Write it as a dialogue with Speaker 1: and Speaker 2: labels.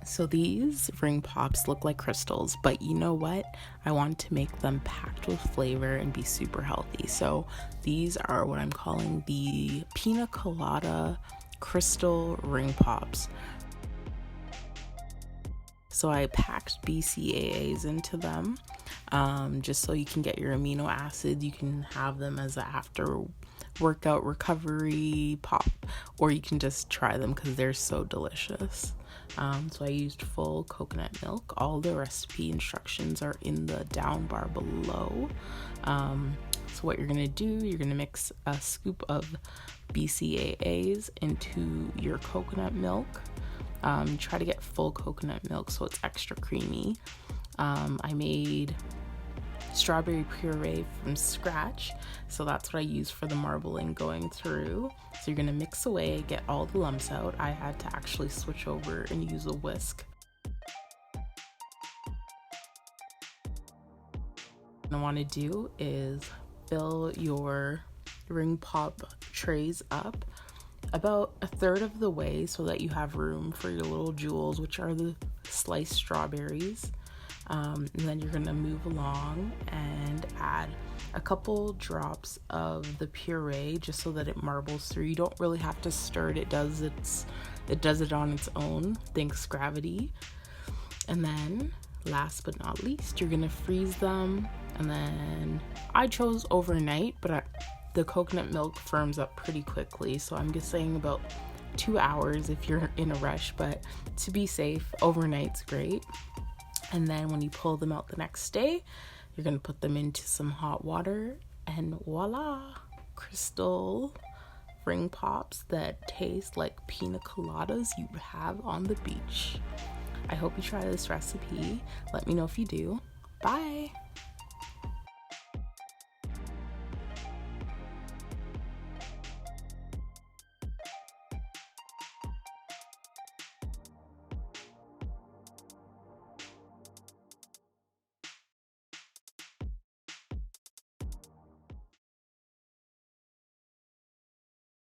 Speaker 1: So these ring pops look like crystals, but you know what? I want to make them packed with flavor and be super healthy. So these are what I'm calling the Pina Colada crystal ring pops. So I packed BCAAs into them, just so you can get your amino acids. You can have them as an after workout recovery pop, or you can just try them because they're so delicious. So I used full coconut milk. All the recipe instructions are in the down bar below. So what you're gonna do, you're gonna mix a scoop of BCAAs into your coconut milk. Try to get full coconut milk so it's extra creamy. I made strawberry puree from scratch, so that's what I use for the marbling going through. So you're gonna mix away, get all the lumps out. I had to actually switch over and use a whisk. What I want to do is fill your ring pop trays up about a third of the way so that you have room for your little jewels, which are the sliced strawberries. And then you're gonna move along and add a couple drops of the puree just so that it marbles through. You don't really have to stir it. It does it on its own, thanks gravity. And then last but not least, you're gonna freeze them. And then I chose overnight, but the coconut milk firms up pretty quickly, so I'm just saying about 2 hours if you're in a rush, but to be safe, overnight's great. And then when you pull them out the next day, you're gonna put them into some hot water, and voila, crystal ring pops that taste like pina coladas you have on the beach. I hope you try this recipe. Let me know if you do. Bye.